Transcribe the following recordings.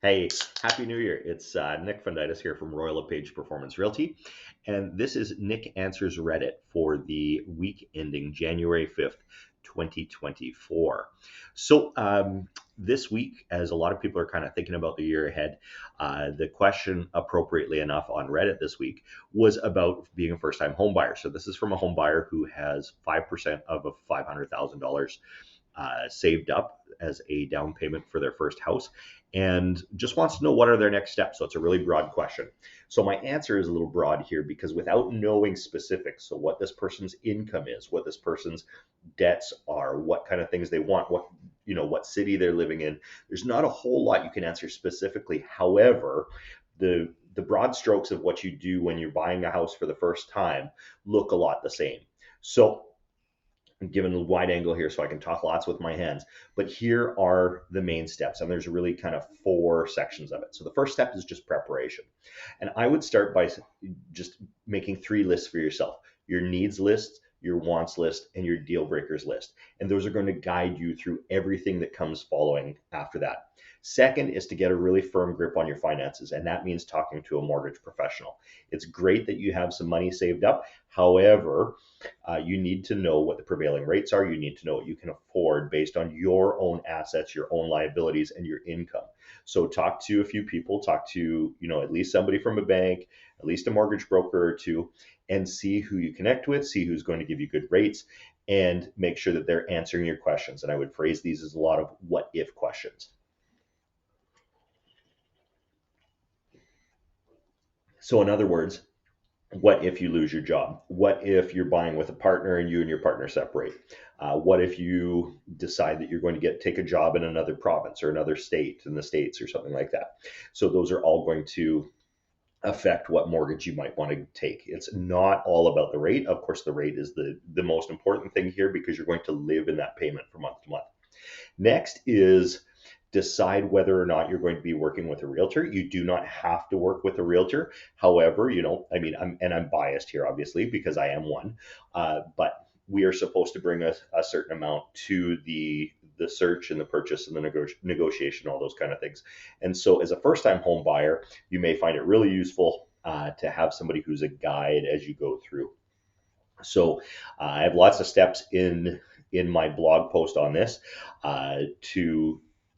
Hey, Happy New Year. It's Nick Fundytus here from Royal LePage Performance Realty. And this is Nick Answers Reddit for the week ending January 5th, 2024. This week, as a lot of people are kind of thinking about the year ahead, the question, appropriately enough, on Reddit this week was about being a first time home buyer. So, this is from a home buyer who has 5% of a $500,000 saved up as a down payment for their first house and just wants to know what are their next steps. So it's a really broad question. So my answer is a little broad here because without knowing specifics, so what this person's income is, what this person's debts are, what kind of things they want, what city they're living in, there's not a whole lot you can answer specifically. However, the broad strokes of what you do when you're buying a house for the first time look a lot the same. So I'm giving a wide angle here so I can talk lots with my hands. But here are the main steps, and there's really kind of four sections of it. So the first step is just preparation. And I would start by just making three lists for yourself: your needs list, your wants list, and your deal breakers list. And those are going to guide you through everything that comes following after that. Second is to get a really firm grip on your finances, and that means talking to a mortgage professional. It's great that you have some money saved up. However, you need to know what the prevailing rates are. You need to know what you can afford based on your own assets, your own liabilities, and your income. So talk to a few people, talk to, at least somebody from a bank, at least a mortgage broker or two, and see who you connect with, see who's going to give you good rates, and make sure that they're answering your questions. And I would phrase these as a lot of what if questions. So in other words, what if you lose your job? What if you're buying with a partner and you and your partner separate? What if you decide that you're going to take a job in another province or another state in the States or something like that? So those are all going to affect what mortgage you might want to take. It's not all about the rate. Of course, the rate is the most important thing here because you're going to live in that payment from month to month. Next is decide whether or not you're going to be working with a realtor. You do not have to work with a realtor. However, I'm biased here, obviously, because I am one, but we are supposed to bring a certain amount to the search and the purchase and the negotiation, all those kind of things. And so as a first-time home buyer, you may find it really useful to have somebody who's a guide as you go through. So I have lots of steps in my blog post on this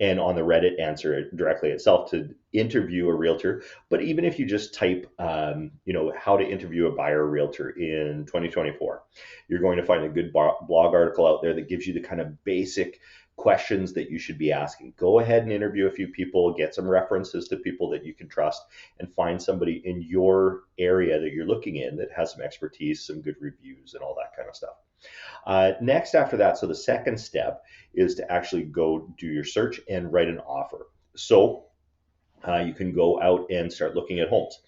and on the Reddit answer directly itself to interview a realtor. But even if you just type, how to interview a buyer or realtor in 2024, you're going to find a good blog article out there that gives you the kind of basic questions that you should be asking. Go ahead and interview a few people, get some references to people that you can trust, and find somebody in your area that you're looking in that has some expertise, some good reviews, and all that kind of stuff. Next, after that, so the second step is to actually go do your search and write an offer. So you can go out and start looking at homes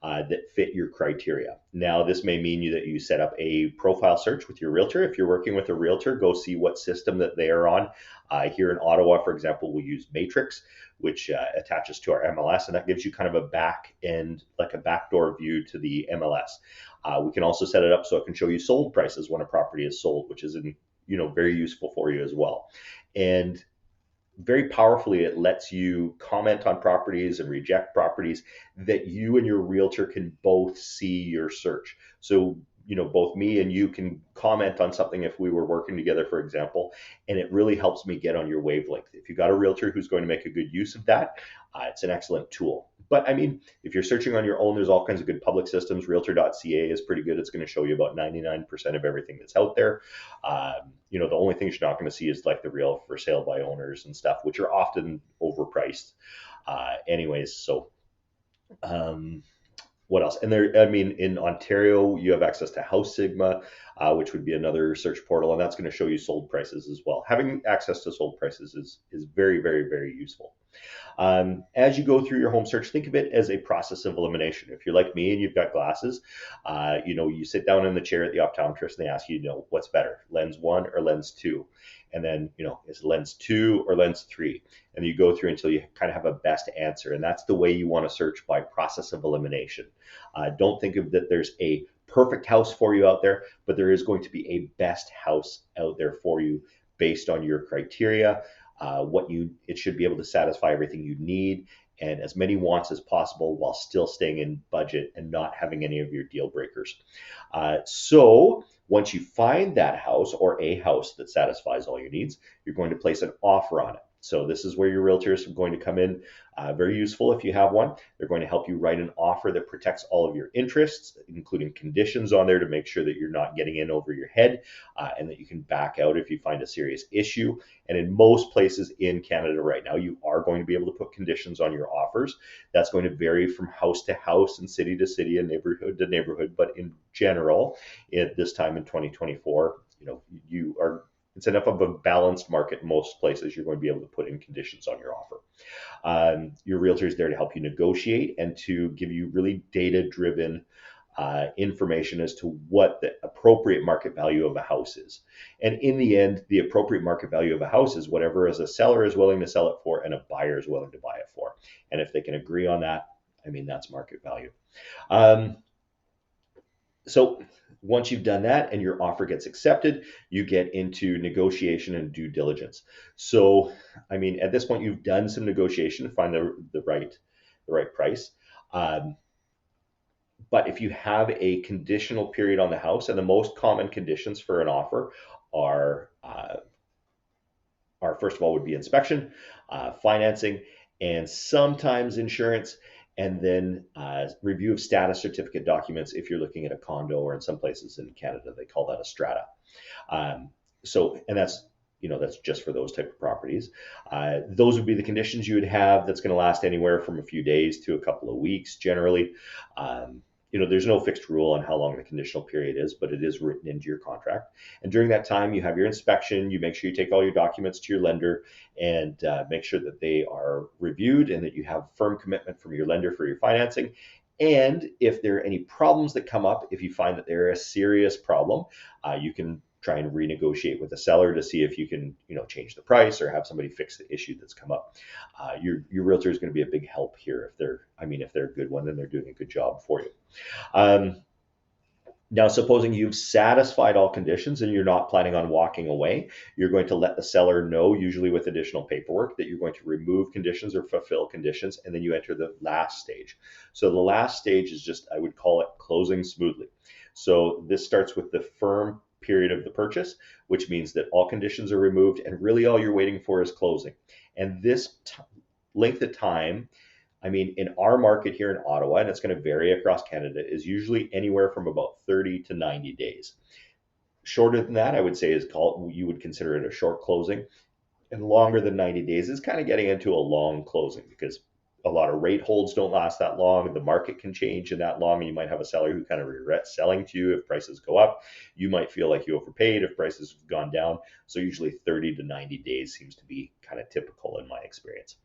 that fit your criteria. Now, this may mean that you set up a profile search with your realtor. If you're working with a realtor, go see what system that they are on. Here in Ottawa, for example, we use Matrix, which attaches to our MLS, and that gives you kind of a back end, like a backdoor view to the MLS. We can also set it up so it can show you sold prices when a property is sold, which is very useful for you as well. And very powerfully, it lets you comment on properties and reject properties that you and your realtor can both see your search. So, both me and you can comment on something if we were working together, for example, and it really helps me get on your wavelength. If you got a realtor who's going to make a good use of that, it's an excellent tool. But if you're searching on your own, there's all kinds of good public systems. Realtor.ca is pretty good. It's going to show you about 99% of everything that's out there. The only things you're not going to see is like the real for sale by owners and stuff, which are often overpriced. What else? And in Ontario, you have access to House Sigma, which would be another search portal, and that's going to show you sold prices as well. Having access to sold prices is very, very, very useful. As you go through your home search, think of it as a process of elimination. If you're like me and you've got glasses, you sit down in the chair at the optometrist and they ask you, what's better, lens 1 or lens 2? And then, is lens 2 or lens 3? And you go through until you kind of have a best answer. And that's the way you want to search, by process of elimination. Don't think of that there's a perfect house for you out there, but there is going to be a best house out there for you based on your criteria. It should be able to satisfy everything you need, and as many wants as possible while still staying in budget and not having any of your deal breakers. So once you find that house or a house that satisfies all your needs, you're going to place an offer on it. So this is where your realtors are going to come in, very useful if you have one. They're going to help you write an offer that protects all of your interests, including conditions on there to make sure that you're not getting in over your head, and that you can back out if you find a serious issue. And in most places in Canada right now, you are going to be able to put conditions on your offers. That's going to vary from house to house and city to city and neighborhood to neighborhood. But in general, at this time in 2024, it's enough of a balanced market in most places. You're going to be able to put in conditions on your offer. Your realtor is there to help you negotiate and to give you really data-driven information as to what the appropriate market value of a house is. And in the end, the appropriate market value of a house is whatever as a seller is willing to sell it for and a buyer is willing to buy it for. And if they can agree on that, that's market value. So once you've done that and your offer gets accepted, you get into negotiation and due diligence. So, at this point, you've done some negotiation to find the right price. But if you have a conditional period on the house, and the most common conditions for an offer are first of all would be inspection, financing, and sometimes insurance, and then review of status certificate documents if you're looking at a condo, or in some places in Canada they call that a strata. And that's just for those type of properties. Those would be the conditions you would have. That's going to last anywhere from a few days to a couple of weeks generally. There's no fixed rule on how long the conditional period is, but it is written into your contract. And during that time, you have your inspection. You make sure you take all your documents to your lender and make sure that they are reviewed and that you have firm commitment from your lender for your financing. And if there are any problems that come up, if you find that they're a serious problem, you can try and renegotiate with the seller to see if you can, change the price or have somebody fix the issue that's come up. Your realtor is going to be a big help here if they're a good one and they're doing a good job for you. Now, supposing you've satisfied all conditions and you're not planning on walking away, you're going to let the seller know, usually with additional paperwork, that you're going to remove conditions or fulfill conditions, and then you enter the last stage. So the last stage is just, I would call it closing smoothly. So this starts with the firm period of the purchase, which means that all conditions are removed and really all you're waiting for is closing. And this length of time, in our market here in Ottawa, and it's going to vary across Canada, is usually anywhere from about 30 to 90 days. Shorter than that, I would say, you would consider it a short closing. And longer than 90 days is kind of getting into a long closing, because a lot of rate holds don't last that long. The market can change in that long, and you might have a seller who kind of regrets selling to you if prices go up. You might feel like you overpaid if prices have gone down. So usually 30 to 90 days seems to be kind of typical in my experience.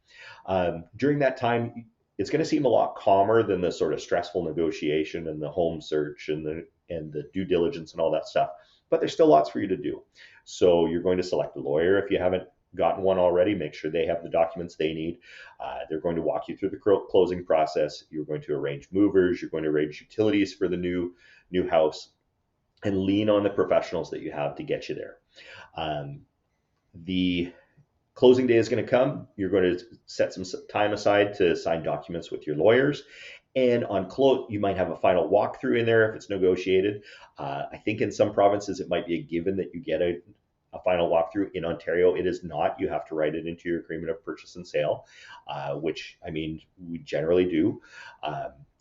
During that time, it's going to seem a lot calmer than the sort of stressful negotiation and the home search and the due diligence and all that stuff. But there's still lots for you to do. So you're going to select a lawyer if you haven't gotten one already. Make sure they have the documents they need. They're going to walk you through the closing process. You're going to arrange movers. You're going to arrange utilities for the new house, and lean on the professionals that you have to get you there. The closing day is going to come. You're going to set some time aside to sign documents with your lawyers. And on close, you might have a final walkthrough in there if it's negotiated. I think in some provinces it might be a given that you get a final walkthrough. In Ontario, it is not. You have to write it into your agreement of purchase and sale, which we generally do.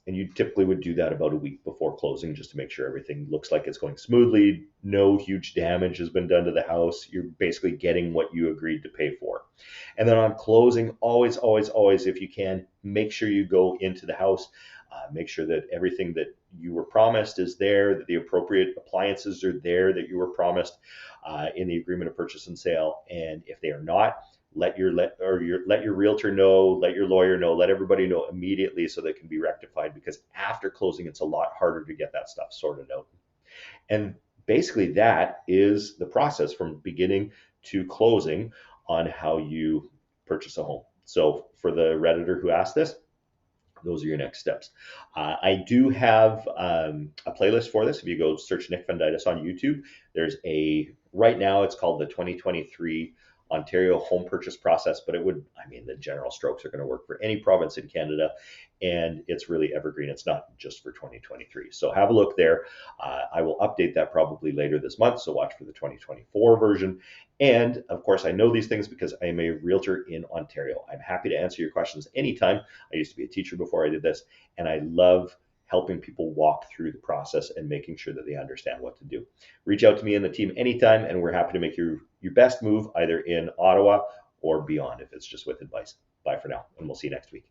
And you typically would do that about a week before closing, just to make sure everything looks like it's going smoothly. No huge damage has been done to the house. You're basically getting what you agreed to pay for. And then on closing, always, if you can, make sure you go into the house. Make sure that everything that you were promised is there, that the appropriate appliances are there that you were promised in the agreement of purchase and sale. And if they are not, let your realtor know, let your lawyer know, let everybody know immediately so that it can be rectified, because after closing, it's a lot harder to get that stuff sorted out. And basically that is the process from beginning to closing on how you purchase a home. So for the Redditor who asked this, those are your next steps. I do have a playlist for this. If you go search Nick Fundytus on YouTube, there's right now it's called the 2023 Ontario home purchase process, but it would, I mean, the general strokes are going to work for any province in Canada, and it's really evergreen. It's not just for 2023. So have a look there. I will update that probably later this month, so watch for the 2024 version. And of course, I know these things because I am a realtor in Ontario. I'm happy to answer your questions anytime. I used to be a teacher before I did this, and I love helping people walk through the process and making sure that they understand what to do. Reach out to me and the team anytime, and we're happy to make your best move either in Ottawa or beyond if it's just with advice. Bye for now, and we'll see you next week.